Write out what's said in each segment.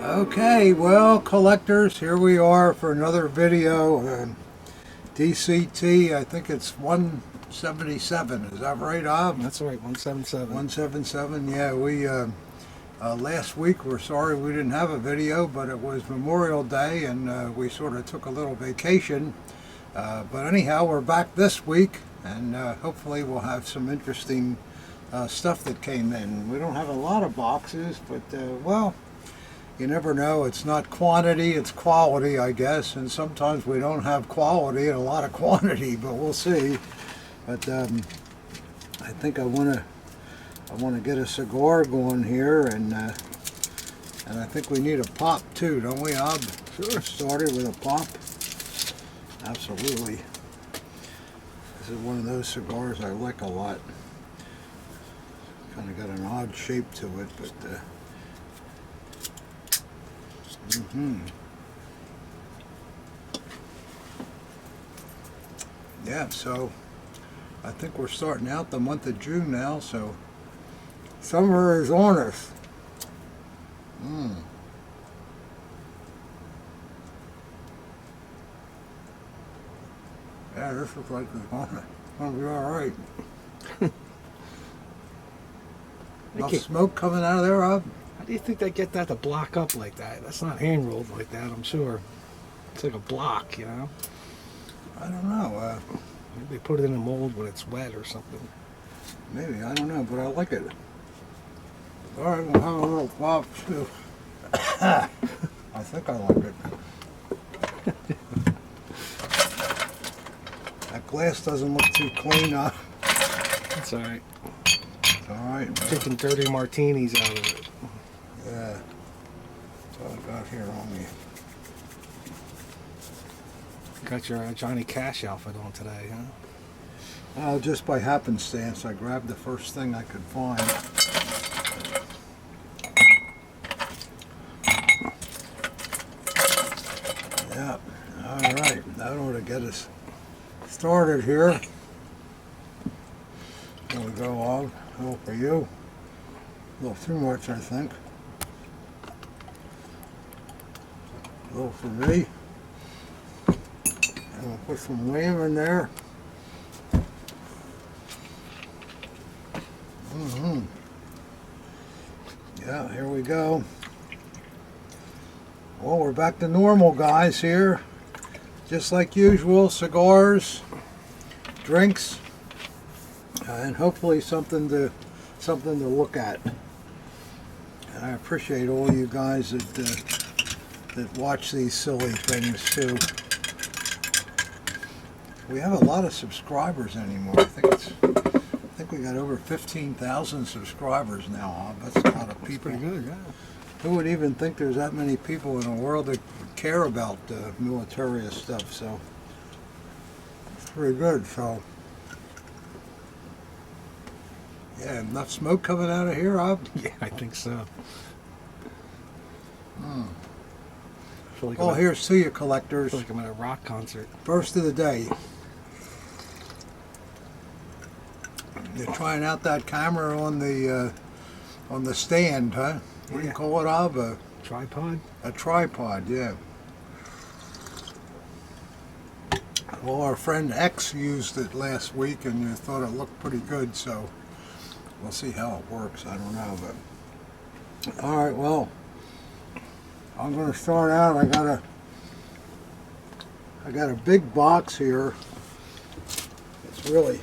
Okay, well, collectors, here we are for another video. DCT, I think it's 177. Is that right, Ob? That's right, 177. 177, yeah. We last week, we're sorry we didn't have a video, but it was Memorial Day, and we sort of took a little vacation. But anyhow, we're back this week, and hopefully we'll have some interesting stuff that came in. We don't have a lot of boxes, but, well, you never know. It's not quantity, it's quality, I guess. And sometimes we don't have quality and a lot of quantity, but we'll see. But I think I want to get a cigar going here, and I think we need a pop too, don't we, Ob? Sure. Started with a pop. Absolutely. This is one of those cigars I like a lot. Kind of got an odd shape to it, but. Yeah, so I think we're starting out the month of June now, so summer is on us. Yeah, this looks like it's gonna be all right. Enough smoke coming out of there, Rob? How do you think they get that to block up like that? That's not hand rolled like that, I'm sure. It's like a block, you know? I don't know. Maybe they put it in a mold when it's wet or something. Maybe, I don't know, but I like it. All right, we'll have a little pop too. I think I like it. That glass doesn't look too clean. That's all right. It's all right. Taking dirty martinis out of it. Yeah. That's all I got here on me. Got your Johnny Cash outfit on today, huh? Just by happenstance, I grabbed the first thing I could find. Yeah. All right. That ought to get us started here. There we go, Og. A little for you. A little too much, I think. A little for me. And we'll put some lamb in there. Yeah, here we go. Well, we're back to normal, guys, here. Just like usual, cigars, drinks, and hopefully something to look at. And I appreciate all you guys that watch these silly things too. We have a lot of subscribers anymore. I think we got over 15,000 subscribers now. Huh? That's a lot of people. Pretty good, yeah. Who would even think there's that many people in the world that care about military stuff? So it's pretty good. So yeah, enough smoke coming out of here, Rob? Yeah, I think so. Like well, here's to you, collectors. I feel like I'm at a rock concert. First of the day. You're trying out that camera on the stand, huh? What do you call it, Ob? A tripod? A tripod, yeah. Well, our friend X used it last week and thought it looked pretty good, so we'll see how it works. I don't know, but all right. Well, I'm going to start out. I got a big box here. It's really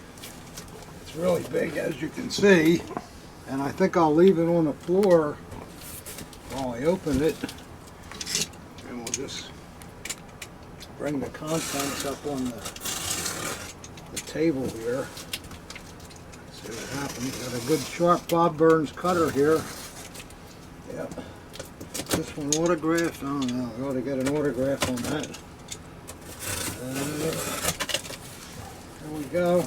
big, as you can see, and I think I'll leave it on the floor while I open it, and we'll just bring the contents up on the table here. See what happens. Got a good sharp Bob Burns cutter here. Yep. This one autographed. I don't know. I ought to get an autograph on that. There we go.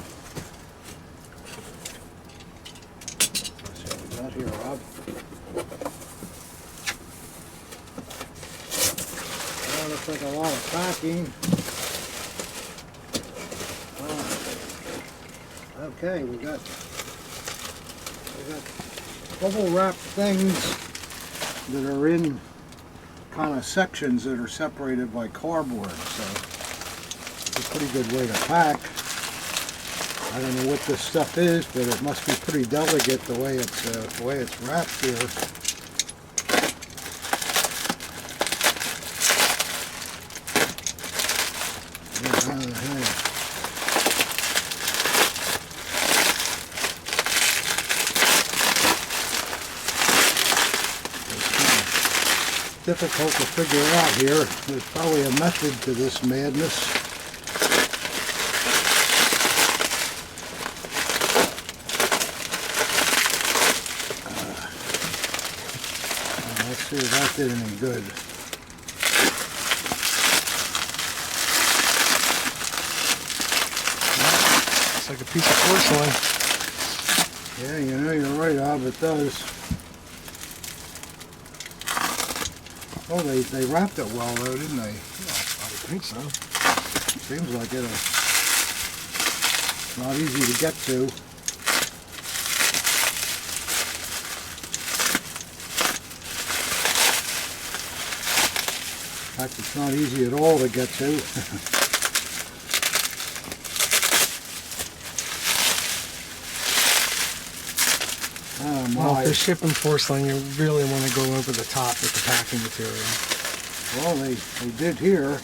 Here, Rob. That looks like a lot of packing. Okay, we got bubble wrap things that are in kind of sections that are separated by cardboard, so it's a pretty good way to pack. I don't know what this stuff is, but it must be pretty delicate the way it's wrapped here. Difficult to figure out here. There's probably a method to this madness. Let's see if that did any good. It's like a piece of porcelain. Yeah, you know, you're right, Ob, it does. Oh, they wrapped it well, though, didn't they? I think so. Seems like it. Not easy to get to. In fact, it's not easy at all to get to. Oh my. Well, if you're shipping porcelain, you really want to go over the top with the packing material. Well, they did here.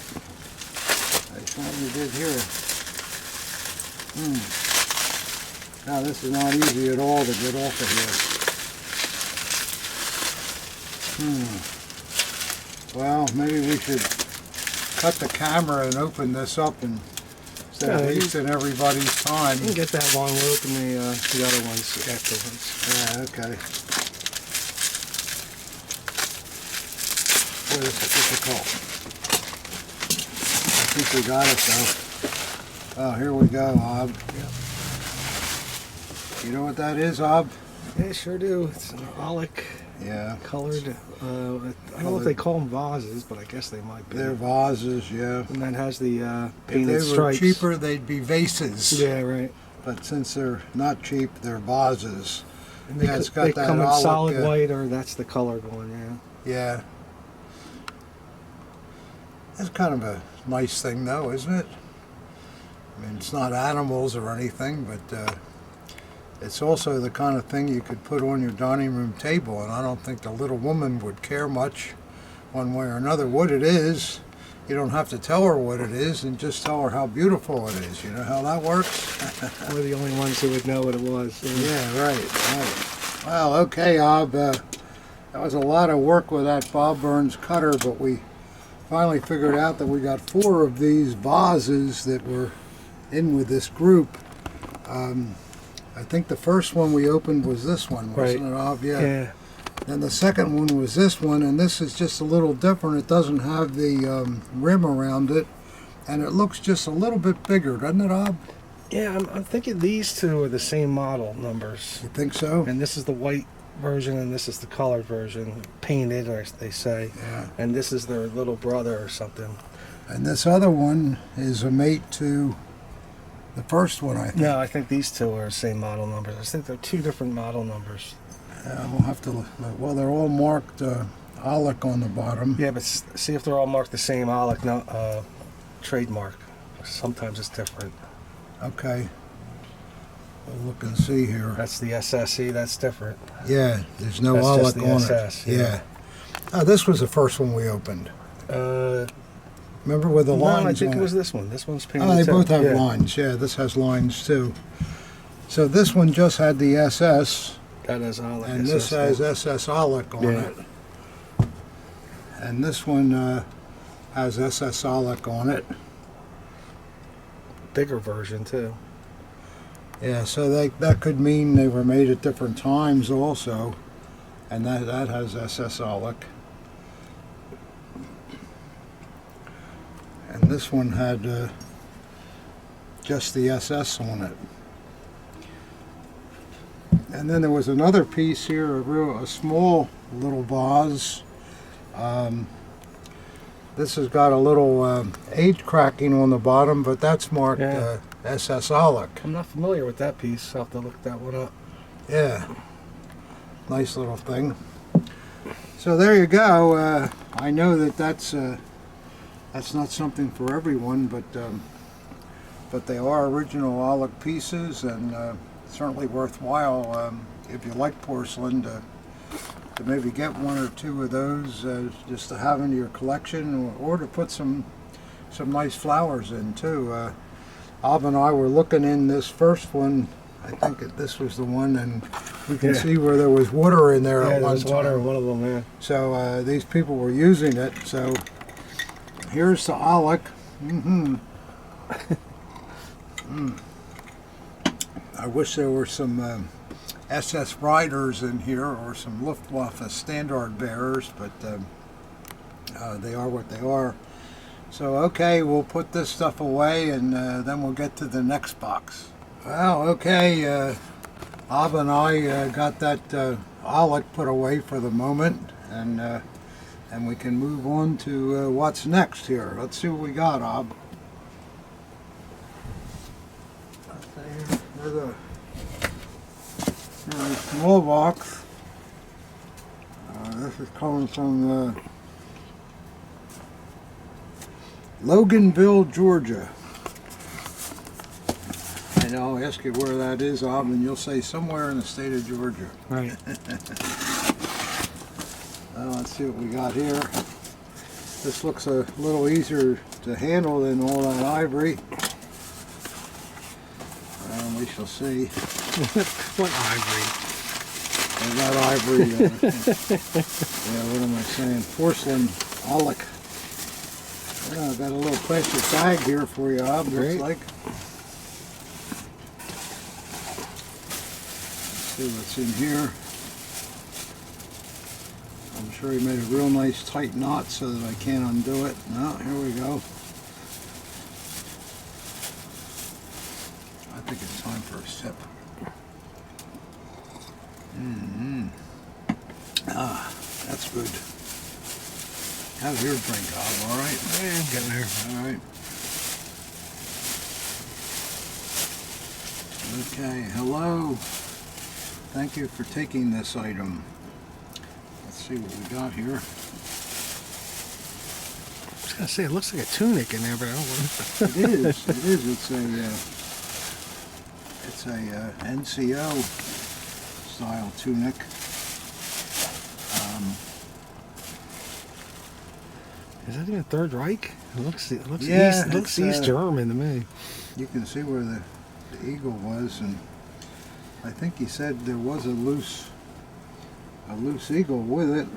They certainly did here. Now, this is not easy at all to get off of here. Well, maybe we should cut the camera and open this up and instead of wasting everybody's time. You can get that one. We'll open the other ones afterwards. Yeah, okay. What is it? What's it called? I think we got it though. Oh, here we go, Ob. Yep. You know what that is, Ob? Yeah, sure do. It's an olic Yeah. colored. I don't know if they call them vases, but I guess they might be. They're vases, yeah. And that has the If painted they were stripes. cheaper, they'd be vases. Yeah, right. But since they're not cheap, they're vases. And they, Yeah, it's got they that come in olive, solid white, or that's the colored one. Yeah. Yeah. That's kind of a nice thing, though, isn't it? I mean, it's not animals or anything, but it's also the kind of thing you could put on your dining room table, and I don't think the little woman would care much one way or another what it is. You don't have to tell her what it is, and just tell her how beautiful it is. You know how that works? We're the only ones who would know what it was. Yeah, right. Well, okay, Ob. That was a lot of work with that Bob Burns cutter, but we finally figured out that we got 4 of these vases that were in with this group. I think the first one we opened was this one, wasn't it, Ob? Yeah. Then the second one was this one, and this is just a little different. It doesn't have the rim around it, and it looks just a little bit bigger, doesn't it, Ob? Yeah, I'm thinking these two are the same model numbers. You think so? And this is the white version, and this is the colored version, painted, or they say. Yeah. And this is their little brother or something. And this other one is a mate to the first one, I think. No, I think these two are the same model numbers. I think they're 2 different model numbers. We'll have to look. Well, they're all marked Alec on the bottom. Yeah, but see if they're all marked the same Alec trademark. Sometimes it's different. Okay. We'll look and see here. That's the SSE. That's different. Yeah, there's no That's Alec just the on SS, it. yeah. This was the first one we opened. Remember with the No, lines I think on it was it? this one. This one's painted. Oh, they too. both have Yeah. lines. Yeah, this has lines too. So this one just had the SS, That is Alec. and this has SS Alec on Yeah. it. And this one has SS Alec on it. Bigger version too. Yeah, so that could mean they were made at different times also, and that has SS Alec. And this one had just the SS on it. And then there was another piece here, a small little vase. This has got a little age cracking on the bottom, but that's marked Yeah. SS Alec. I'm not familiar with that piece. I'll have to look that one up. Yeah, nice little thing. So there you go. I know that that's not something for everyone, but they are original Aulic pieces, and certainly worthwhile if you like porcelain to maybe get one or two of those just to have in your collection, or to put some nice flowers in too. Ob and I were looking in this first one. I think this was the one, and we can see where there was water in there at one time. Water in one of them, yeah. So these people were using it. So here's the Aulic. I wish there were some SS riders in here, or some Luftwaffe standard bearers, but they are what they are. So okay, we'll put this stuff away, and then we'll get to the next box. Well, okay, Ob and I got that Aulic put away for the moment, and we can move on to what's next here. Let's see what we got, Ob. Here's a small box. This is coming from Loganville, Georgia. And I'll ask you where that is, Ob, and you'll say somewhere in the state of Georgia. Right. Well, let's see what we got here. This looks a little easier to handle than all that ivory. We shall see. What ivory? And that ivory, yeah, what am I saying? Porcelain Aulic. Yeah, I've got a little plastic bag here for you, Ob, looks like. Let's see what's in here. I'm sure he made a real nice tight knot so that I can't undo it. No, here we go. I think it's time for a sip. Ah, that's good. How's your drink, Ob? All right? Yeah, I'm getting there. All right. Okay, hello. Thank you for taking this item. Let's see what we got here. I was gonna say it looks like a tunic in there, but I don't want It is. It is. It's a NCO style tunic. Is that even Third Reich? It looks Yeah, East German to me. You can see where the eagle was, and I think he said there was a loose eagle with it.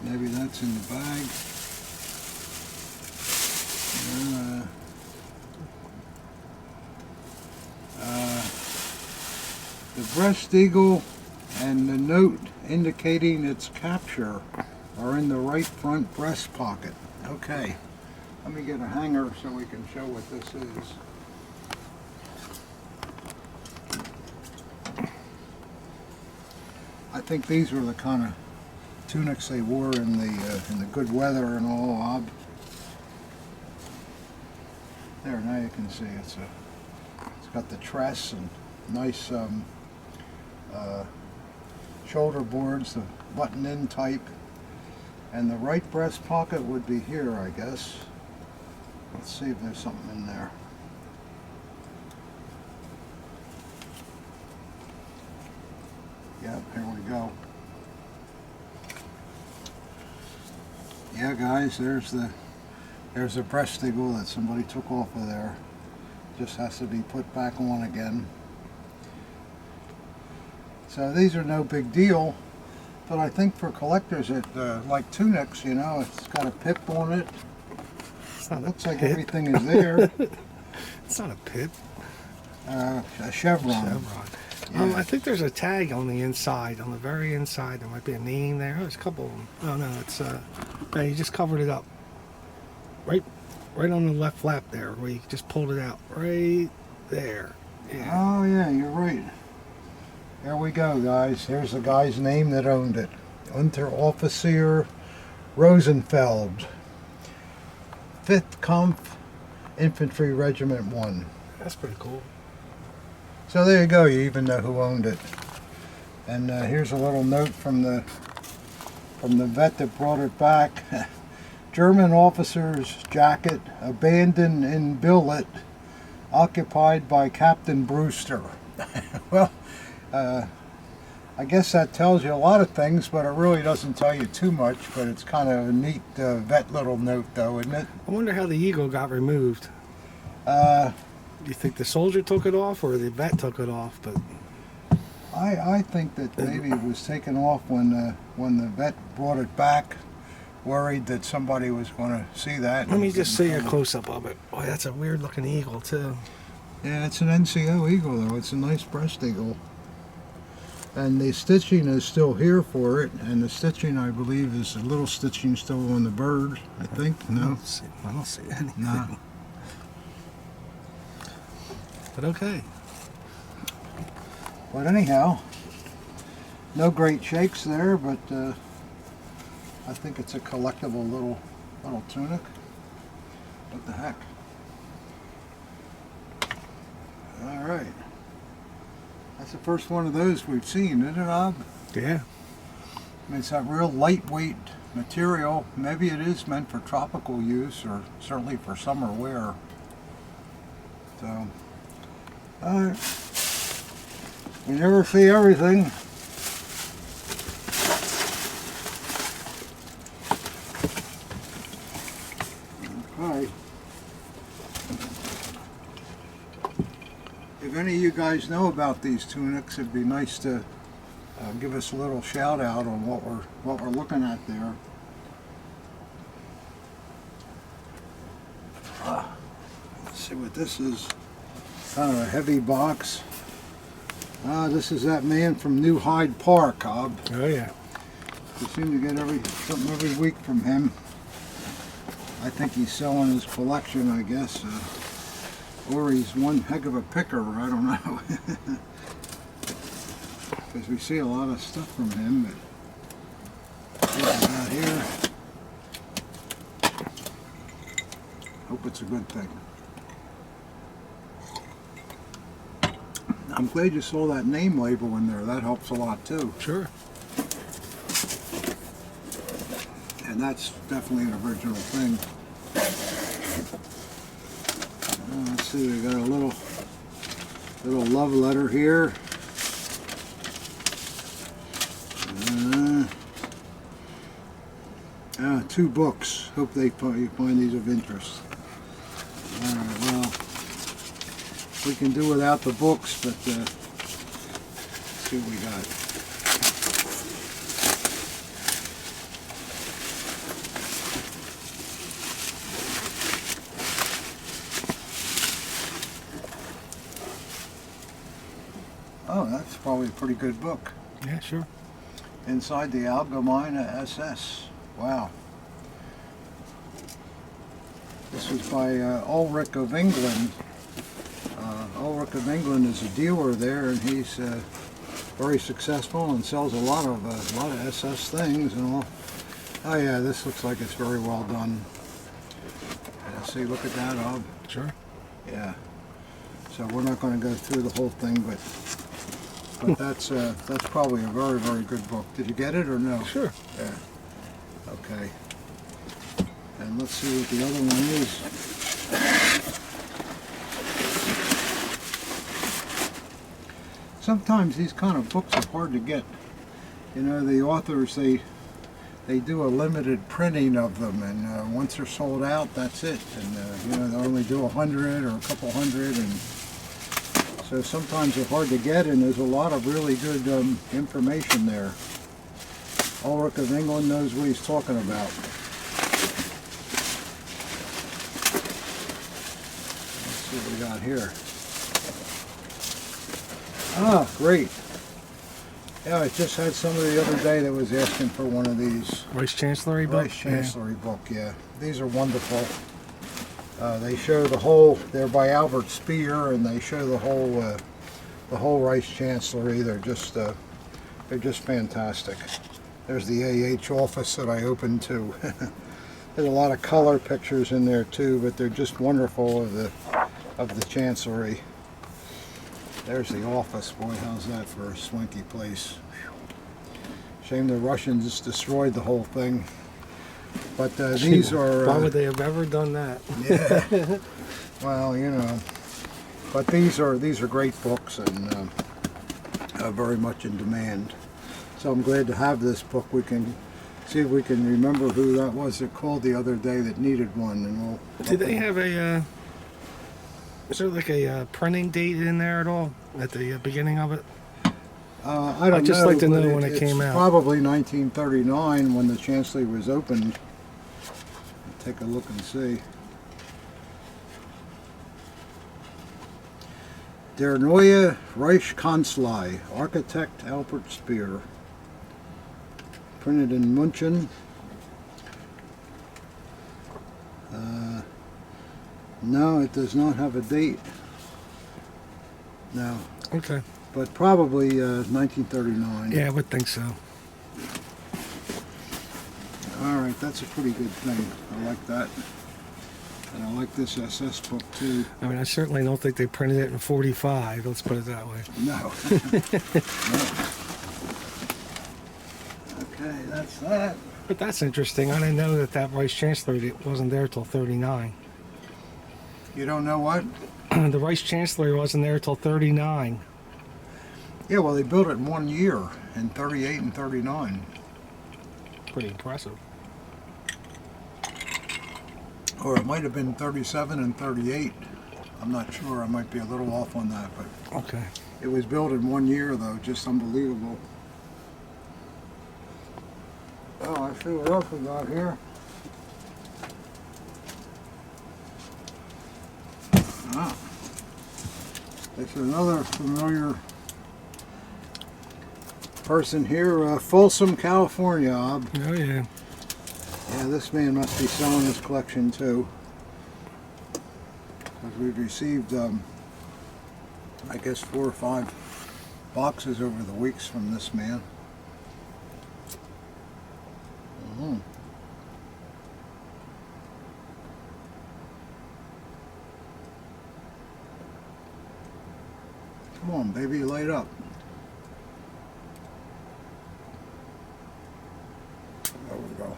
Maybe that's in the bag. The breast eagle and the note indicating its capture are in the right front breast pocket. Okay, let me get a hanger so we can show what this is. I think these were the kind of tunics they wore in the good weather and all, Ob. There, now you can see it's got the tress and nice shoulder boards, the button-in type, and the right breast pocket would be here, I guess. Let's see if there's something in there. Yep, here we go. Yeah, guys, there's the breast eagle that somebody took off of there. Just has to be put back on again. So these are no big deal, but I think for collectors that like tunics, you know, it's got a pip on it. It looks like everything is there. It's not a pip. A chevron. Yeah. I think there's a tag on the inside, on the very inside. There might be a name there. There's a couple of them. Oh no, it's yeah, you just covered it up. Right on the left flap there, where you just pulled it out. Right there. Yeah. Oh yeah, you're right. There we go, guys. Here's the guy's name that owned it. Unteroffizier Rosenfeld, 5th Kampf Infantry Regiment 1. That's pretty cool. So there you go, you even know who owned it. And here's a little note from the from the vet that brought it back. German officer's jacket abandoned in billet, occupied by Captain Brewster. Well, I guess that tells you a lot of things, but it really doesn't tell you too much. But it's kind of a neat vet little note, though, isn't it? I wonder how the eagle got removed. Do you think the soldier took it off or the vet took it off? But I think that maybe it was taken off when the vet brought it back, worried that somebody was going to see that. let me just see a close-up of it. Boy, that's a weird-looking eagle, too. Yeah, it's an NCO eagle, though. It's a nice breast eagle. And the stitching is still here for it, and the stitching, I believe, is a little stitching still on the bird, I think. No? I don't see anything. Nah. But okay. But anyhow, no great shakes there, but I think it's a collectible little tunic. What the heck? All right. That's the first one of those we've seen, isn't it, Ob? Yeah. I mean, it's that real lightweight material. Maybe it is meant for tropical use, or certainly for summer wear. So, all right. You never see everything. Okay. If any of you guys know about these tunics, it'd be nice to give us a little shout out on what we're looking at there. Let's see what this is. Kind of a heavy box. This is that man from New Hyde Park, Cobb. Oh, yeah. We seem to get something every week from him. I think he's selling his collection, I guess. Or he's one heck of a picker, I don't know. Because we see a lot of stuff from him. But what we got here. Hope it's a good thing. I'm glad you saw that name label in there. That helps a lot too. Sure. And that's definitely an original thing. Let's see, we got a little love letter here. Two books. Hope you find these of interest. All right, well, we can do without the books, but let's see what we got. Oh, that's probably a pretty good book. Yeah, sure. Inside the Allgemeine SS. Wow. This was by Ulrich of England. Ulrich of England is a dealer there, and he's very successful and sells a lot of SS things and all. Oh yeah, this looks like it's very well done. See, look at that, Ob. Sure. Yeah. So we're not going to go through the whole thing, but that's probably a very, very good book. Did you get it or no? Sure. Yeah. Okay. And let's see what the other one is. Sometimes these kind of books are hard to get. You know, the authors, they do a limited printing of them, and once they're sold out, that's it. And you know, they'll only do 100 or a couple hundred, and so sometimes they're hard to get, and there's a lot of really good information there. Ulrich of England knows what he's talking about. Let's see what we got here. Ah, great. Yeah, I just had somebody the other day that was asking for one of these. Vice Chancellery book? Vice Chancellery book, yeah. These are wonderful. They show the whole, they're by Albert Speer, and they show the whole Vice Chancellery. They're just fantastic. There's the AH office that I opened too. There's a lot of color pictures in there too, but they're just wonderful of the Chancellery. There's the office. Boy, how's that for a swanky place. Shame the Russians destroyed the whole thing. But these are... Why would they have ever done that? Yeah. Well, you know. But these are great books and very much in demand. So I'm glad to have this book. We can see if we can remember who that was that called the other day that needed one. And we'll. Did they have a... is there like a printing date in there at all at the beginning of it? I don't know. I'd just like to know when it it's came out. Probably 1939 when the Chancellery was opened. Take a look and see. Der Neue Reichskanzlei, architect Albert Speer. Printed in München. No, it does not have a date. No. Okay. But probably 1939. Yeah, I would think so. All right, that's a pretty good thing. I like that. And I like this SS book too. I mean, I certainly don't think they printed it in 45. Let's put it that way. No. No. Okay, that's that. But that's interesting. I didn't know that Vice Chancellor wasn't there till 39. You don't know what? The Vice Chancellor wasn't there till 39. Yeah, well, they built it in 1 year, in 38 and 39. Pretty impressive. Or it might have been 37 and 38. I'm not sure. I might be a little off on that, but Okay. it was built in 1 year, though. Just unbelievable. Oh, I see what else we got here. Ah, it's another familiar person here, Folsom, California. Oh, yeah. Yeah, this man must be selling his collection too. Because we've received, I guess, 4 or 5 boxes over the weeks from this man. Mhm. Come on, baby, light up. There we go.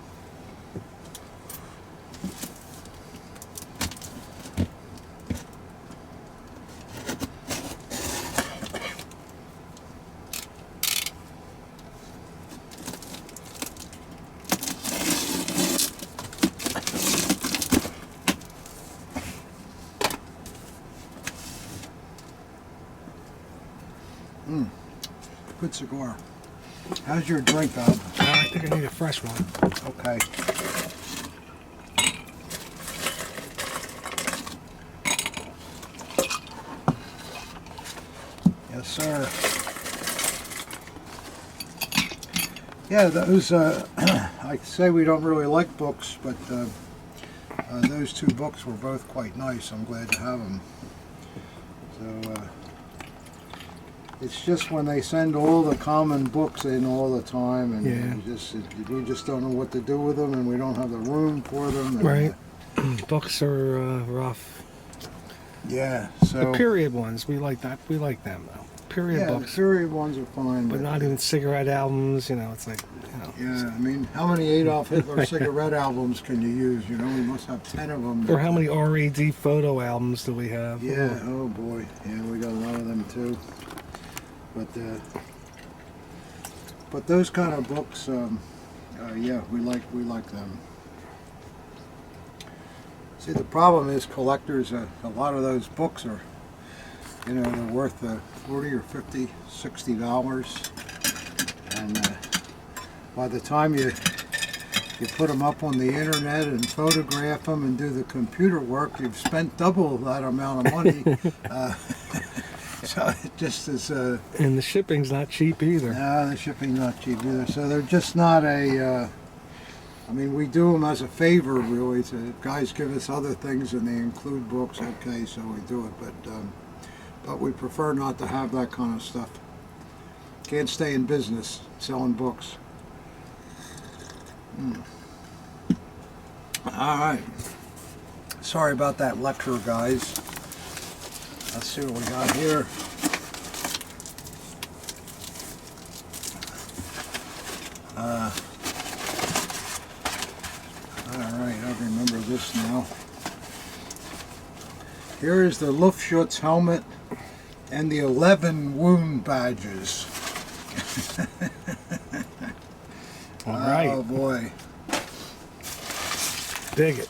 Good cigar. How's your drink, Bob? I think I need a fresh one. Okay. Yes, sir. Yeah, those, I say we don't really like books, but those 2 books were both quite nice. I'm glad to have them. So, it's just when they send all the common books in all the time, and Yeah. we just don't know what to do with them, and we don't have the room for them. And, Right. Books are rough. Yeah. The So period ones, we like that. We like them though. Period yeah, the books, period ones are fine, but not even cigarette albums. You know, it's like, Yeah, I mean, how many Adolf Hitler cigarette albums can you use? You know, we must have 10 of them. Or how many RAD photo albums do we have? Yeah. Oh boy. Yeah, we got a lot of them too. But those kind of books, yeah, we like them. See, the problem is collectors. A lot of those books are, you know, they're worth $40 or $50, $60, and by the time you put them up on the internet and photograph them and do the computer work, you've spent double that amount of money. So it just is. And the shipping's not cheap either. No, the shipping's not cheap either. So they're just not a. I mean, we do them as a favor, really. So guys give us other things and they include books. Okay, so we do it, but we prefer not to have that kind of stuff. Can't stay in business selling books. All right. Sorry about that lecture, guys. Let's see what we got here. Alright, I remember this now. Here is the Luftwaffe helmet and the 11 wound badges. Alright. Oh boy. Dig it.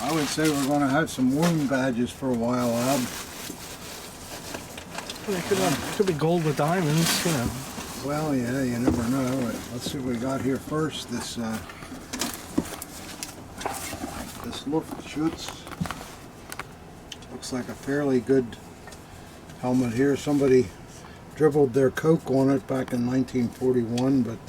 I would say we're going to have some wound badges for a while, Ab. Well, they could be gold with diamonds, you know. Well, yeah, you never know. Let's see what we got here first. This Luftschutz looks like a fairly good helmet here. Somebody dribbled their Coke on it back in 1941, but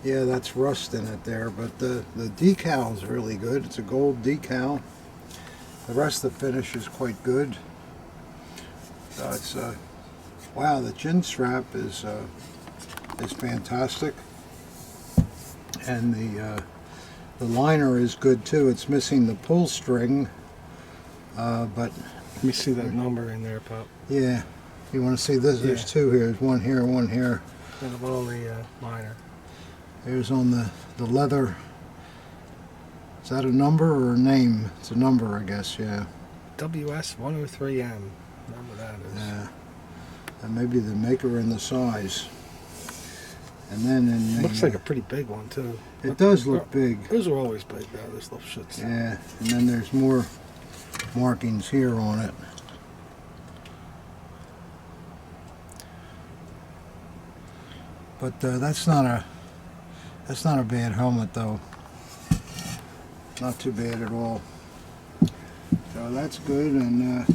yeah, that's rust in it there. But the decal is really good. It's a gold decal. The rest of the finish is quite good. So it's wow, the chin strap is fantastic, and the liner is good too. It's missing the pull string, but Let me see that number in there, Pop. yeah, you want to see this? Yeah. There's two here. There's one here, one here. And one on the liner. There's on the leather. Is that a number or a name? It's a number, I guess. Yeah. WS103M. Whatever that is. Yeah. And maybe the maker and the size. And then in the, Looks like a pretty big one too. it does look big. Those are always big though, those little shits. Yeah, and then there's more markings here on it. But that's not a bad helmet though. Not too bad at all. So that's good. And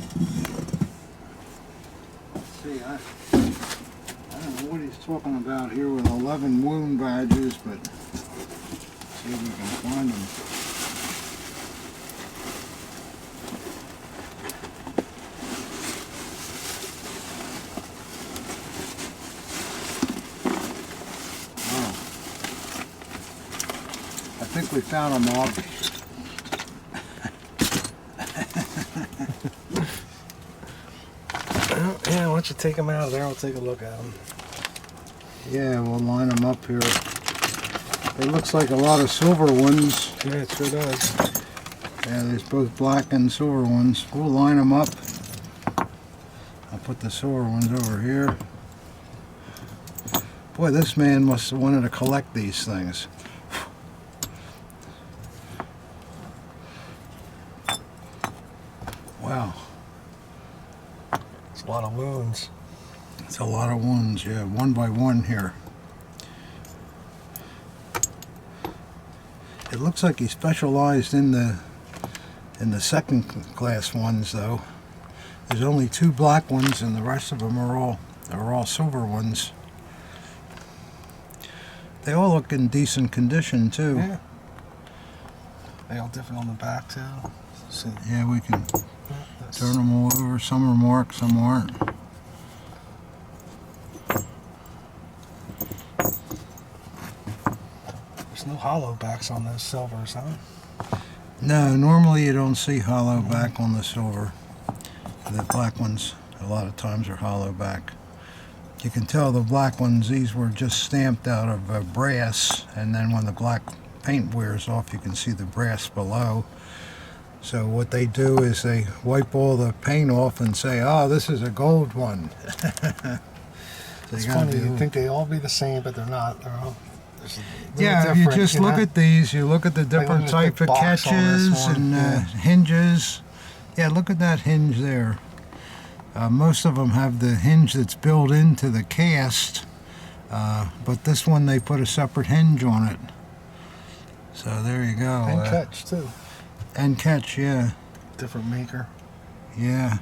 let's see, I don't know what he's talking about here with 11 wound badges, but let's see if we can find them. Oh. I think we found them all. Well, yeah, why don't you take them out of there? I'll take a look at them. Yeah, we'll line them up here. It looks like a lot of silver ones. Yeah, it sure does. Yeah, there's both black and silver ones. We'll line them up. I'll put the silver ones over here. Boy, this man must have wanted to collect these things. Wow. It's a lot of wounds. It's a lot of wounds, yeah, one by one here. It looks like he specialized in the second class ones though. There's only 2 black ones and the rest of them are all silver ones. They all look in decent condition too. Yeah. They all different on the back too. See. Yeah, we can That's- turn them all over. Some are marked, some aren't. There's no hollow backs on those silvers, huh? No, normally you don't see hollow back on the silver. The black ones a lot of times are hollow back. You can tell the black ones, these were just stamped out of brass, and then when the black paint wears off you can see the brass below. So what they do is they wipe all the paint off and say, oh, this is a gold one. So It's you gotta funny, be- you'd think they all be the same, but they're not. They're all there's a little Yeah, if you different, just look know? at these, you look at the look different at the type of box on this catches one, and yeah. hinges. Yeah, look at that hinge there. Most of them have the hinge that's built into the cast, but this one they put a separate hinge on it. So there you go. And catch too. And catch, yeah. Different maker. Yeah.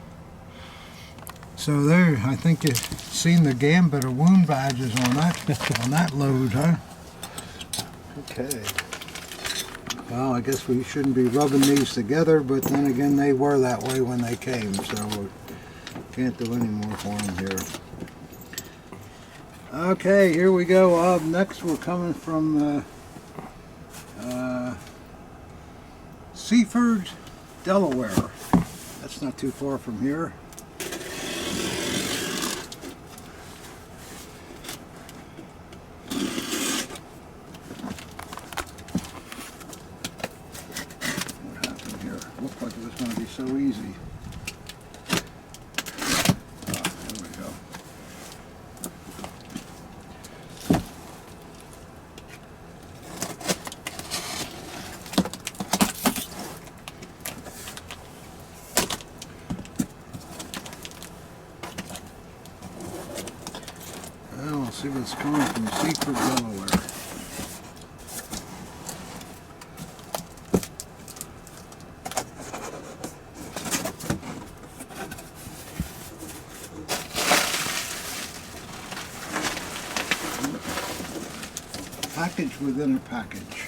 So there, I think you've seen the gambit of wound badges on that load, huh? Okay. Well, I guess we shouldn't be rubbing these together, but then again, they were that way when they came, so we can't do any more for them here. Okay, here we go. Up next, we're coming from Seaford, Delaware. That's not too far from here. easy. There we go. Well, we'll see what's coming from Secret Delaware. Package within a package.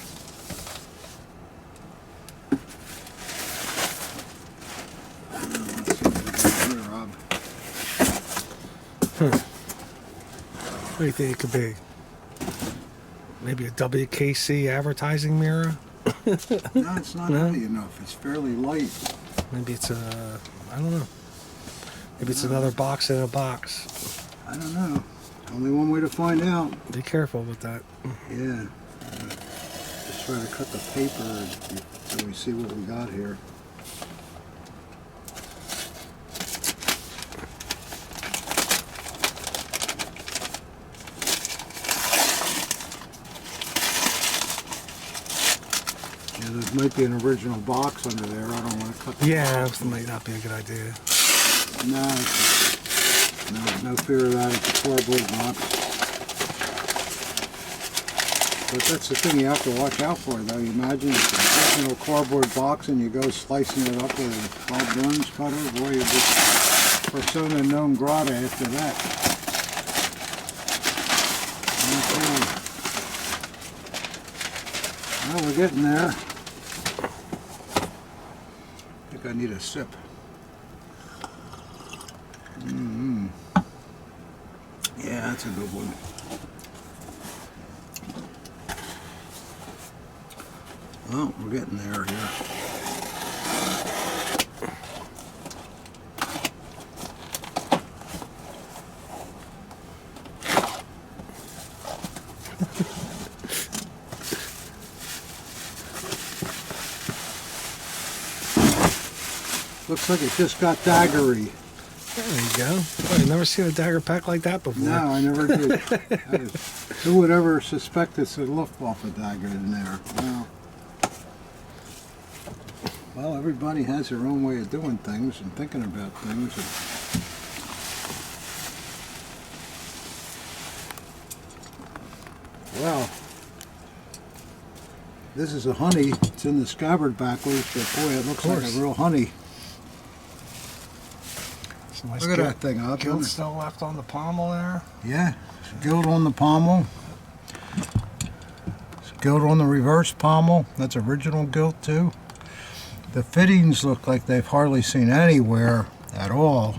Let's see what we got here, Rob. What do you think it could be? Maybe a WKC advertising mirror? No, it's not No? heavy enough. It's fairly light. Maybe it's a, I don't know. Maybe it's another box in a box. I don't know. Only one way to find out. Be careful with that. Yeah. Just try to cut the paper so we see what we got here. Yeah, there might be an original box under there. I don't want to cut the Yeah, box. that might not be a good idea. No fear of that. It's a cardboard box. But that's the thing you have to watch out for, though. You imagine it's an original cardboard box and you go slicing it up with a Bob Burns cutter. Boy, you're just persona non grata after that. Okay. Well, we're getting there. I think I need a sip. Yeah, that's a good one. Well, we're getting there here. Looks like it just got daggery. There you go. I've never seen a dagger pack like that before. No, I never did. Who would ever suspect it's a Luftwaffe dagger in there? Well, everybody has their own way of doing things and thinking about things. Well, this is a honey. It's in the scabbard backwards, but boy, it looks like a real honey. Nice Look at that thing up. Gilt still left on the pommel there. Yeah, gilt on the pommel. Gilt on the reverse pommel. That's original gilt too. The fittings look like they've hardly seen anywhere at all.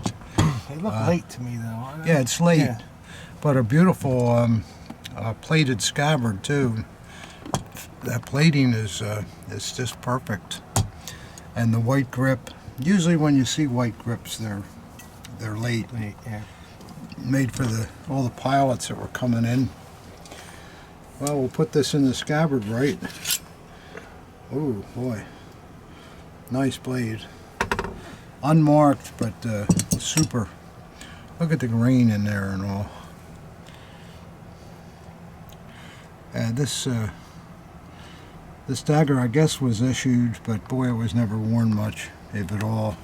They look late to me though. Aren't they? Yeah, it's late, Yeah. but a beautiful plated scabbard too. That plating is just perfect, and the white grip. Usually, when you see white grips, they're late. Late, yeah. Made for all the pilots that were coming in. Well, we'll put this in the scabbard, right? Oh boy, nice blade. Unmarked, but super. Look at the grain in there and all. And this dagger, I guess, was issued, but boy, it was never worn much, if at all.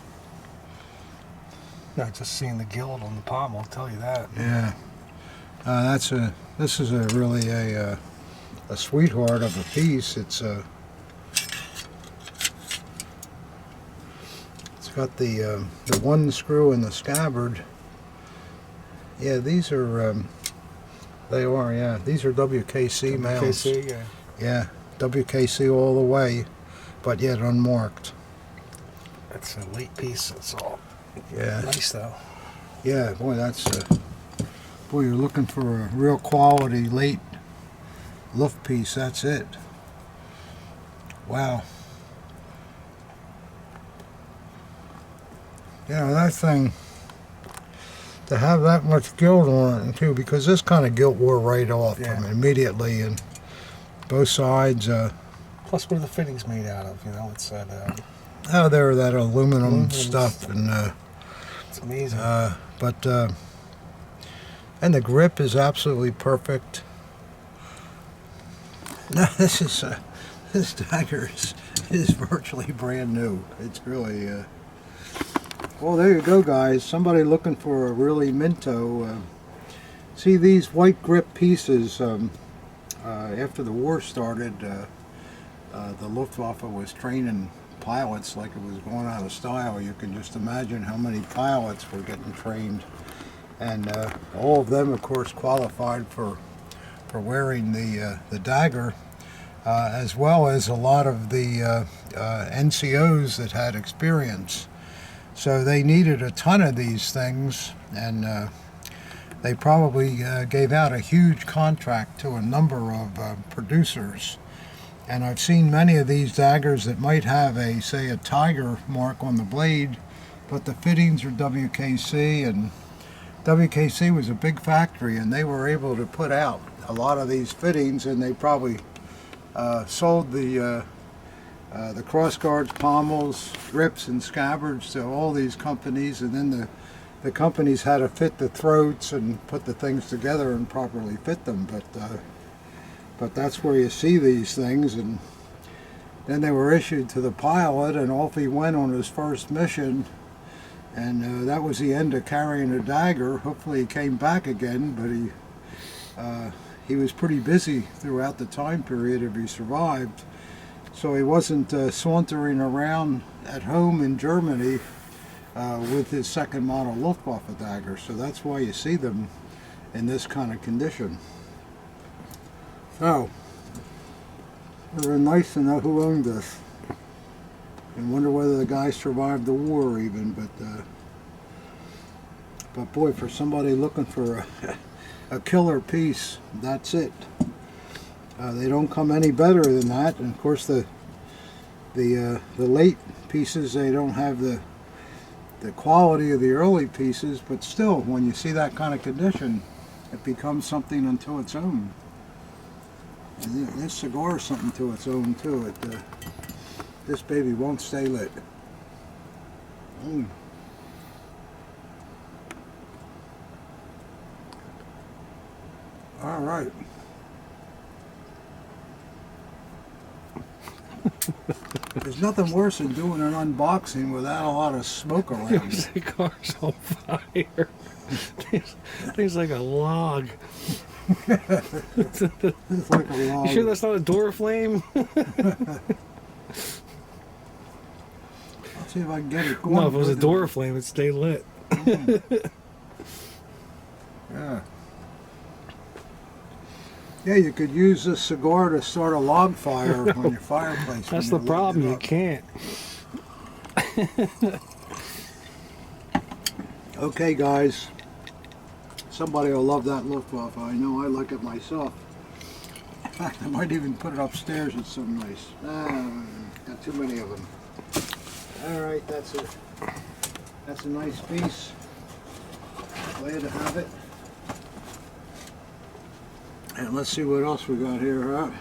No, just seeing the gilt on the pommel will tell you that. Yeah, this is really a sweetheart of a piece. It's got the one screw in the scabbard. Yeah, these are they are, yeah. These are WKC mounts. WKC, yeah. Yeah, WKC all the way, but yet unmarked. That's a late piece. That's all. Yeah. Nice though. Yeah, boy, that's boy, you're looking for a real quality late Luft piece. That's it. Wow. Yeah, that thing, to have that much gilt on it too, because this kind of gilt wore right off. Yeah. I mean, immediately, and both sides. Plus, what are the fittings made out of? You know, it's that. Oh, they're that aluminum stuff, and It's amazing. and the grip is absolutely perfect. No, this dagger is virtually brand new. It's really well, there you go, guys. Somebody looking for a really minto. See these white grip pieces. After the war started, the Luftwaffe was training pilots like it was going out of style. You can just imagine how many pilots were getting trained, and all of them, of course, qualified for wearing the dagger, as well as a lot of the NCOs that had experience. So they needed a ton of these things, and they probably gave out a huge contract to a number of producers. And I've seen many of these daggers that might have say a tiger mark on the blade, but the fittings are WKC, and WKC was a big factory, and they were able to put out a lot of these fittings, and they probably sold the cross guards, pommels, grips, and scabbards to all these companies, and then the companies had to fit the throats and put the things together and properly fit them. But that's where you see these things, and then they were issued to the pilot, and off he went on his first mission, and that was the end of carrying a dagger. Hopefully he came back again, but he was pretty busy throughout the time period if he survived. So he wasn't sauntering around at home in Germany with his second model Luftwaffe dagger. So that's why you see them in this kind of condition. So, it would be nice to know who owned this. And wonder whether the guy survived the war even, but boy, for somebody looking for a killer piece, that's it. They don't come any better than that, and of course the late pieces, they don't have the quality of the early pieces, but still, when you see that kind of condition, it becomes something unto its own. And this cigar is something to its own too. This baby won't stay lit. All right. There's nothing worse than doing an unboxing without a lot of smoke Your around. cigar's on fire. Things like a log. It's like a log. You sure that's not a door flame? I'll see if I can get it going. No, if it was a door flame, it'd stay lit. Yeah. Yeah, you could use this cigar to start a log fire on your fireplace. That's when the you're problem. lighting You it can't. up. Okay, guys. Somebody will love that Luftwaffe. I know I like it myself. In fact, I might even put it upstairs. It's so nice. Got too many of them. All right, that's a nice piece. Glad to have it. And let's see what else we got here, huh?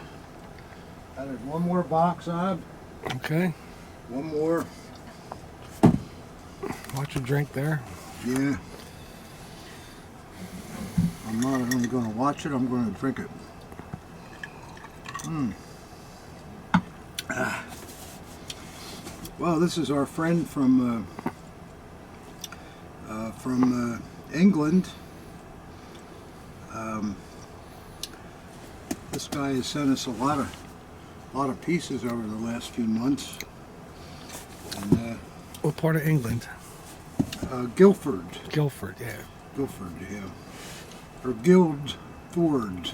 There's one more box, Ab. Okay. One more. Watch your drink there. Yeah. I'm not only going to watch it, I'm going to drink it. Well, this is our friend from England. This guy has sent us a lot of pieces over the last few months. And What part of England? Guildford. Guildford, yeah. Guildford, yeah. Or Guildford. Guidford.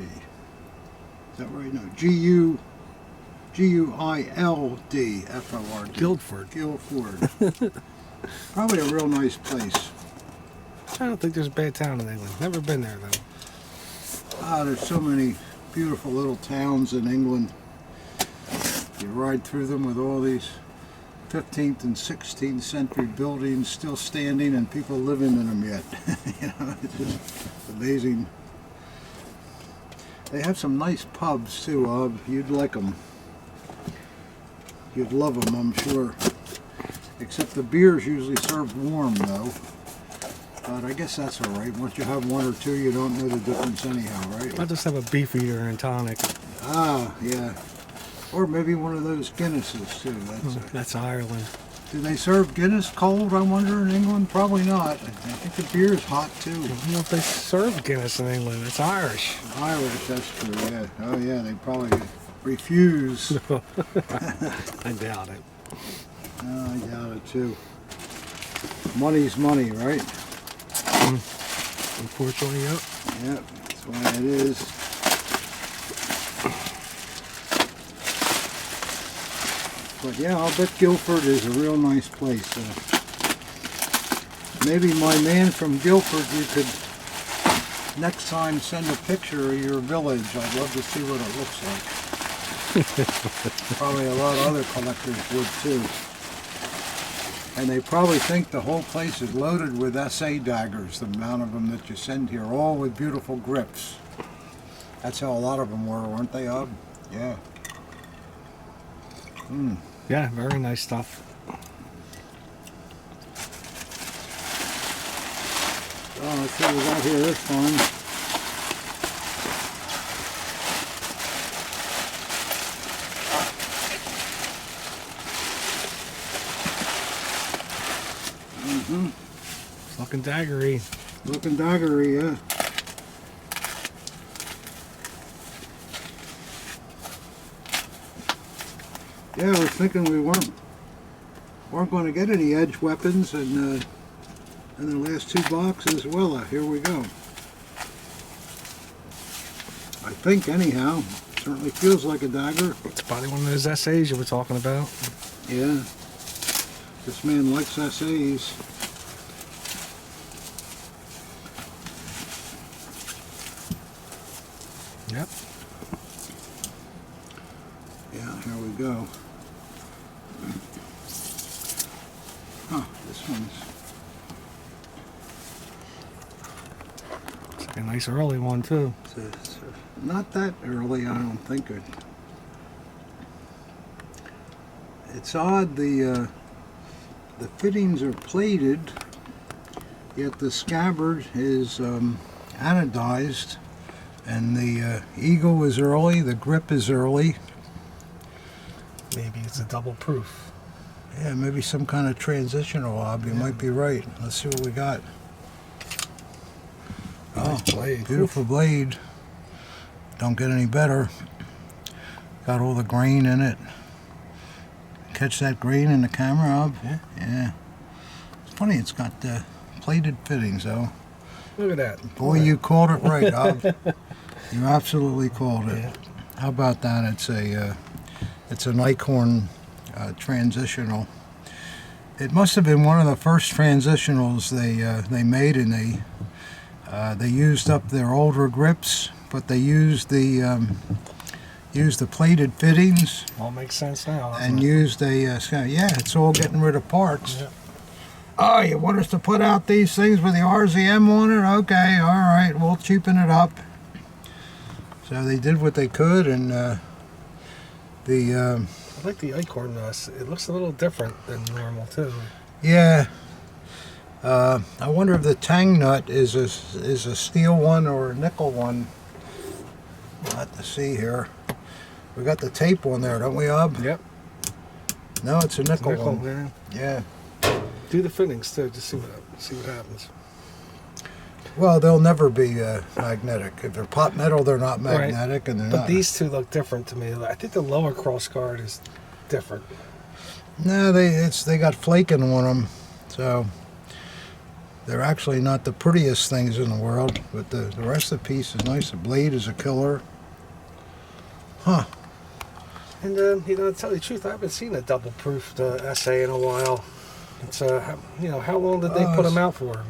Is that right? No. Guildford. Guildford. Guildford. Probably a real nice place. I don't think there's a bad town in England. Never been there, though. There's so many beautiful little towns in England. You ride through them with all these 15th and 16th century buildings still standing and people living in them yet. You know, it's just amazing. They have some nice pubs too. You'd like them. You'd love them, I'm sure. Except the beer's usually served warm though. But I guess that's all right. Once you have one or two, you don't know the difference anyhow, right? I'll just have a beef eater and tonic. Ah, yeah. Or maybe one of those Guinnesses too. That's Ireland. Do they serve Guinness cold, I wonder, in England? Probably not. I think the beer is hot too. I don't know if they serve Guinness in England. It's Irish. Irish, that's true, yeah. Oh yeah, they probably refuse. I doubt it. Oh, I doubt it too. Money's money, right? Unfortunately, yep. Yep, that's why it is. But yeah, I'll bet Guilford is a real nice place. Maybe my man from Guilford, you could next time send a picture of your village. I'd love to see what it looks like. Probably a lot of other collectors would too. And they probably think the whole place is loaded with SA daggers, the amount of them that you send here, all with beautiful grips. That's how a lot of them were, weren't they, Ub? Yeah. Yeah, very nice stuff. Oh, let's see what we got here this time. It's looking daggery. Looking daggery, yeah. Yeah, I was thinking we weren't going to get any edge weapons in the last two boxes. Well, here we go. I think, anyhow. Certainly feels like a dagger. It's probably one of those essays you were talking about. Yeah. This man likes essays. Yep. Yeah, here we go. Huh, this one's... It's like a nice early one, too. It's not that early, I don't think. It's odd, the fittings are plated, yet the scabbard is anodized, and the eagle is early, the grip is early. Maybe it's a double proof. Yeah, maybe some kind of transitional ob. You might be right. Let's see what we got. Nice blade. Beautiful blade. Don't get any better. Got all the grain in it. Catch that grain in the camera, Ob? Yeah. Yeah. It's funny, it's got plated fittings, though. Look at that. Boy, you called it right, Ob. You absolutely called it. Yeah. How about that? It's an Eichhorn transitional. It must have been one of the first transitionals they made, and they used up their older grips, but they used the plated fittings. All makes sense now. And used yeah, it's all getting rid of parts. Yeah. Oh, you want us to put out these things with the RZM on it? Okay, all right, we'll cheapen it up. So they did what they could, and I like the Eichhorn. It looks a little different than normal too. yeah. I wonder if the tang nut is a steel one or a nickel one. We'll have to see here. We got the tape on there, don't we, Ob? Yep. No, it's a nickel one. Yeah. Yeah. Do the fittings too, to see what happens. Well, they'll never be magnetic. If they're pot metal, they're not magnetic, and they're But not. these two look different to me. I think the lower cross guard is different. No, they got flaking on them, so they're actually not the prettiest things in the world. But the rest of the piece is nice. The blade is a killer. Huh. And to tell you the truth, I haven't seen a double proofed essay in a while. It's how long did they put them out for?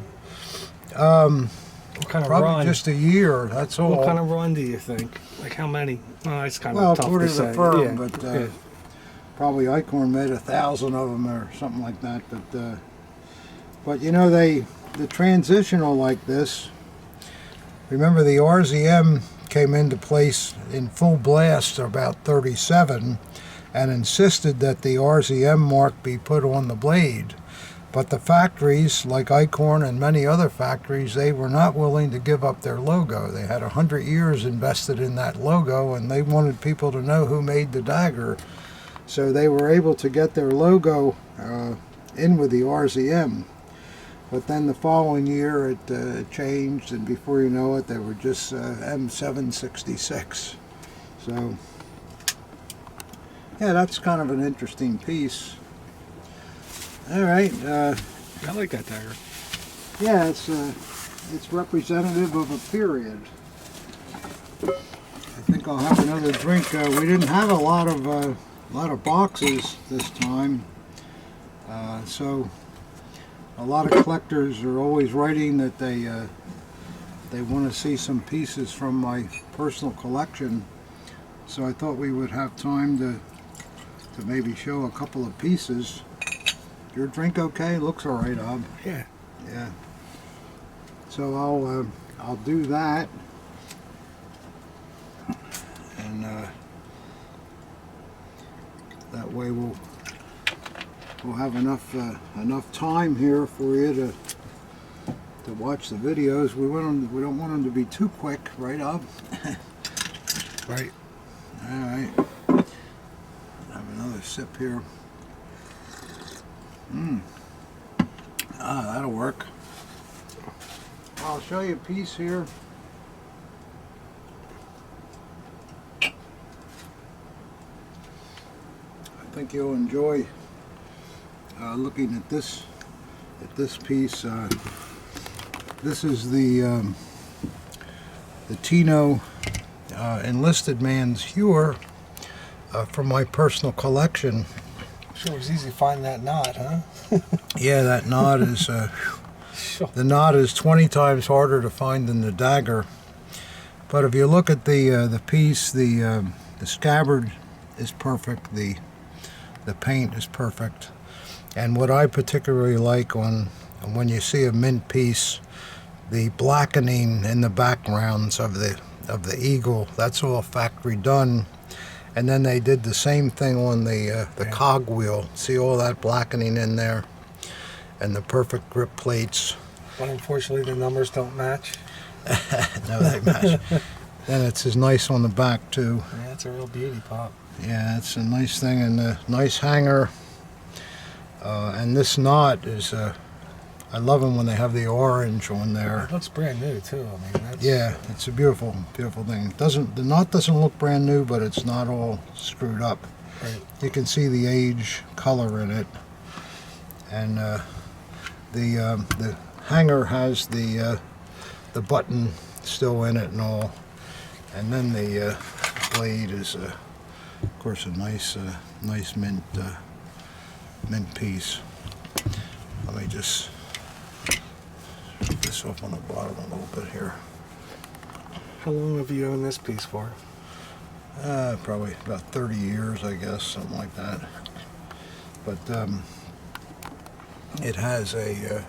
What kind of Probably run? just a year. That's all. What kind of run do you think? Like how many? Well, it's kind Well, of tough according to to the say. firm, Yeah, but yeah. probably Eichhorn made 1,000 of them or something like that. But you know, the transitional like this. Remember, the RZM came into place in full blast about 37 and insisted that the RZM mark be put on the blade. But the factories, like Icorn and many other factories, they were not willing to give up their logo. They had 100 years invested in that logo, and they wanted people to know who made the dagger. So they were able to get their logo in with the RZM. But then the following year it changed, and before you know it, they were just M766. So, yeah, that's kind of an interesting piece. All right. I like that dagger. Yeah, it's representative of a period. I think I'll have another drink. We didn't have a lot of boxes this time, so a lot of collectors are always writing that they want to see some pieces from my personal collection. So I thought we would have time to maybe show a couple of pieces. Your drink okay? Looks all right, Ob. Yeah. Yeah. So I'll do that, and that way we'll have enough time here for you to watch the videos. We don't want them to be too quick, right, Ob? Right. All right. Have another sip here. That'll work. I'll show you a piece here. I think you'll enjoy looking at this piece. This is the Tino enlisted man's hewer from my personal collection. Sure, it was easy to find that knot, huh? Yeah, that knot is Sure. the knot is 20 times harder to find than the dagger. But if you look at the piece, the scabbard is perfect. The paint is perfect. And what I particularly like when you see a mint piece, the blackening in the backgrounds of the eagle, that's all factory done. And then they did the same thing on the cogwheel. See all that blackening in there, and the perfect grip plates. But unfortunately, the numbers don't match. No, they match. Then it's as nice on the back too. Yeah, it's a real beauty, Pop. Yeah, it's a nice thing, and a nice hanger. And this knot is, I love them when they have the orange on there. It looks brand new too. I mean, that's... Yeah, it's a beautiful, beautiful thing. The knot doesn't look brand new, but it's not all screwed up. Right. You can see the age color in it, and the hanger has the button still in it and all, and then the blade is, of course, a nice mint piece. Let me just put this off on the bottom a little bit here. How long have you owned this piece for? Probably about 30 years, I guess, something like that. But it has a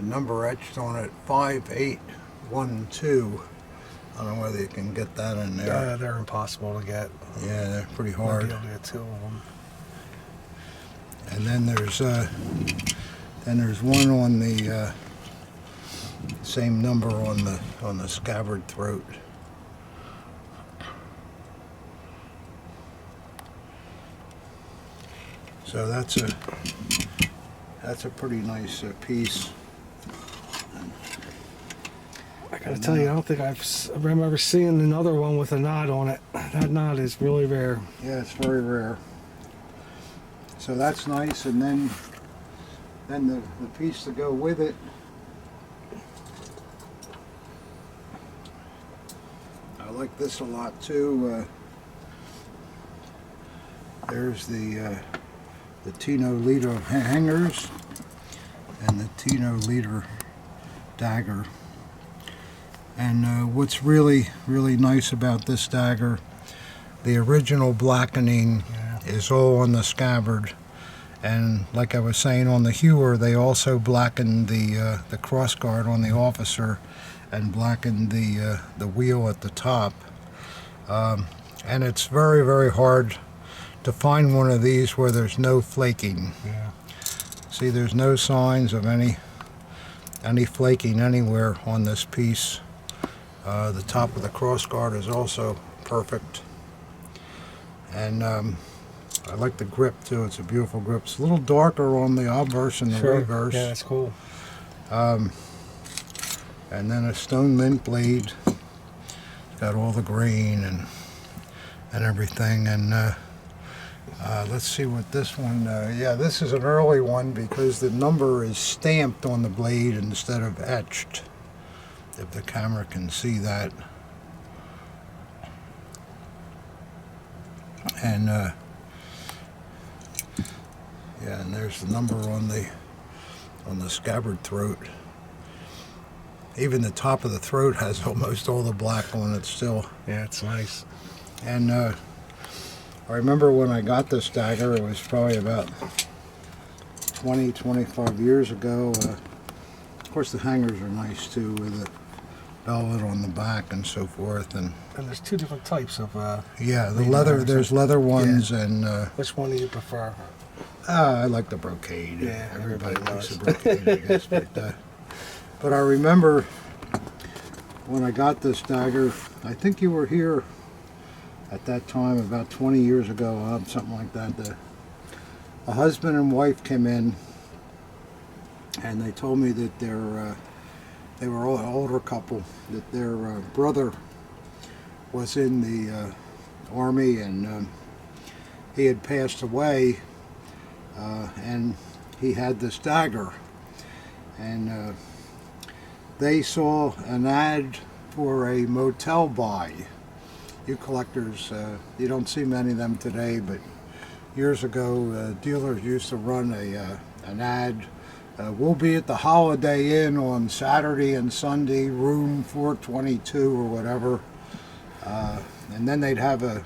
number etched on it, 5812. I don't know whether you can get that in there. They're impossible to get. Yeah, they're pretty Might hard. be able to get two of them. And then there's one on the same number on the scabbard throat. So that's a pretty nice piece. I gotta tell you, I don't think I remember seeing another one with a knot on it. That knot is really rare. Yeah, it's very rare. So that's nice, and then the piece to go with it. I like this a lot too. There's the Tino leader hangers and the Tino leader dagger. And what's really, really nice about this dagger, the original blackening is all on the scabbard. And like I was saying on the hewer, they also blackened the crossguard on the officer. and blackened the wheel at the top. And it's very, very hard to find one of these where there's no flaking. Yeah. See, there's no signs of any flaking anywhere on this piece. The top of the crossguard is also perfect. And I like the grip too. It's a beautiful grip. It's a little darker on the obverse and the reverse. Yeah, that's cool. And then a stone mint blade. It's got all the grain and everything. And let's see what this one. Yeah, this is an early one because the number is stamped on the blade instead of etched. If the camera can see that. And yeah, and there's the number on the scabbard throat. Even the top of the throat has almost all the black on it still. Yeah, it's nice. And I remember when I got this dagger, it was probably about 25 years ago. Of course, the hangers are nice too, with the velvet on the back and so forth. And there's two different types of. Yeah, the leather. There's leather ones, and which one do you prefer? I like the brocade. Yeah, everybody likes does. the brocade, I guess. But I remember when I got this dagger. I think you were here at that time, about 20 years ago, something like that. A husband and wife came in, and they told me that they were an older couple, that their brother was in the army, and he had passed away, and he had this dagger. And they saw an ad for a motel buy. You collectors, you don't see many of them today, but years ago, dealers used to run an ad. We'll be at the Holiday Inn on Saturday and Sunday, room 422 or whatever. And then they'd have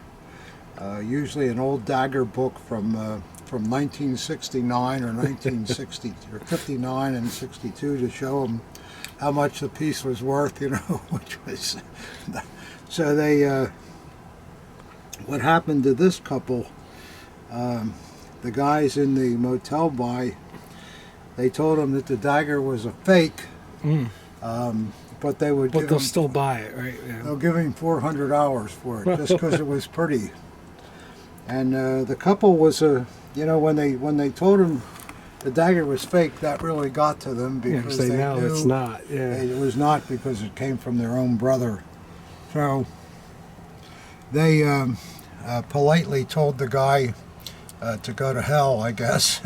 usually an old dagger book from 1969 or 1960 or 59 and 62 to show them how much the piece was worth, you know, which was so they what happened to this couple, the guys in the motel buy, they told them that the dagger was a fake, but they would they'll still buy it, right? Yeah. They'll give him $400 for it just because it was pretty. And the couple was you know, when they told him the dagger was fake, that really got to them, because they they know knew it's not. Yeah, it was not, because it came from their own brother. So they politely told the guy to go to hell, I guess,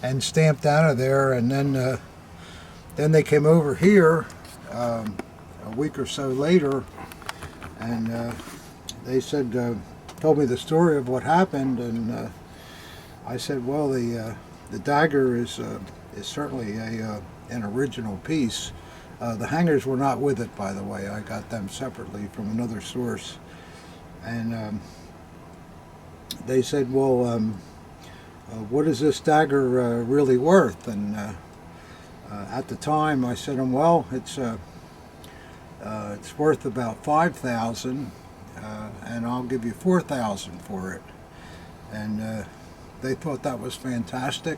and stamped out of there. And then they came over here a week or so later, and they said, told me the story of what happened, and I said, well, the dagger is certainly an original piece. The hangers were not with it, by the way. I got them separately from another source. And they said, well, what is this dagger really worth? And at the time, I said, well, it's worth about $5,000, and I'll give you $4,000 for it. And they thought that was fantastic.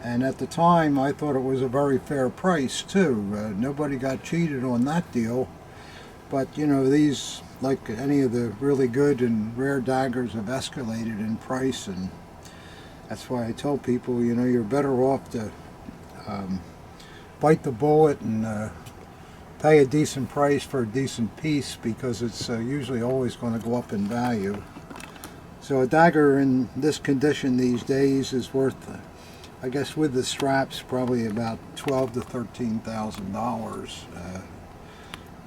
And at the time, I thought it was a very fair price too. Nobody got cheated on that deal. But you know, these, like any of the really good and rare daggers, have escalated in price, and that's why I tell people, you know, you're better off to bite the bullet and pay a decent price for a decent piece, because it's usually always going to go up in value. So a dagger in this condition these days is worth, I guess with the straps, probably about $12,000 to $13,000.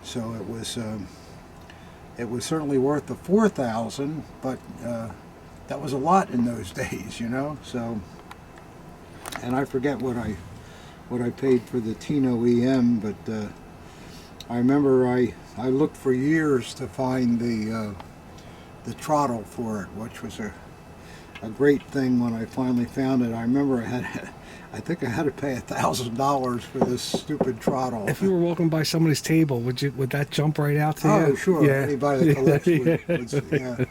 So it was certainly worth the $4,000, but that was a lot in those days, you know. So, and I forget what I paid for the Tino EM, but I remember I looked for years to find the throttle for it, which was a great thing when I finally found it. I remember I think I had to pay $1,000 for this stupid trottle. If you were walking by somebody's table, would that jump right out to you? Oh, sure. Yeah. Anybody that collects would, yeah.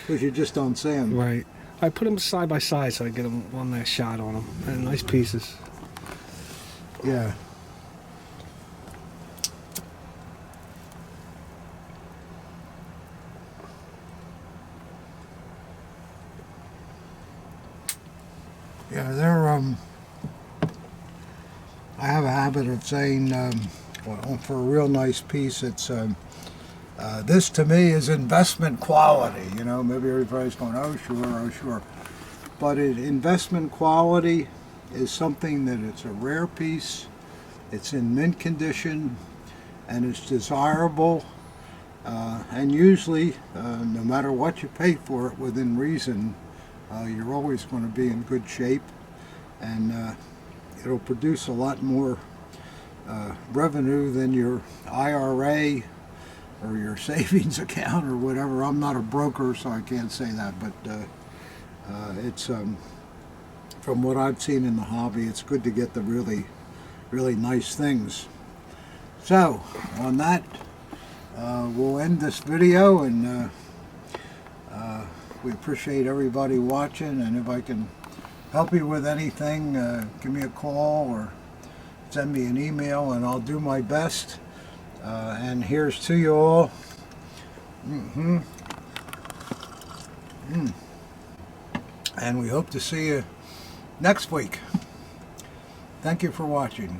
Because you just don't see them. Right. I put them side by side so I get them one last shot on them. And nice pieces. Yeah. Yeah, they're I have a habit of saying, well, for a real nice piece, it's this to me is investment quality. You know, maybe everybody's going, oh sure, but investment quality is something that it's a rare piece, it's in mint condition, and it's desirable, and usually, no matter what you pay for it, within reason, you're always going to be in good shape, and it'll produce a lot more revenue than your IRA or your savings account or whatever. I'm not a broker, so I can't say that, but it's from what I've seen in the hobby, it's good to get the really, really nice things. So, on that, we'll end this video, and we appreciate everybody watching, and if I can help you with anything, give me a call or send me an email, and I'll do my best. And here's to you all. And we hope to see you next week. Thank you for watching.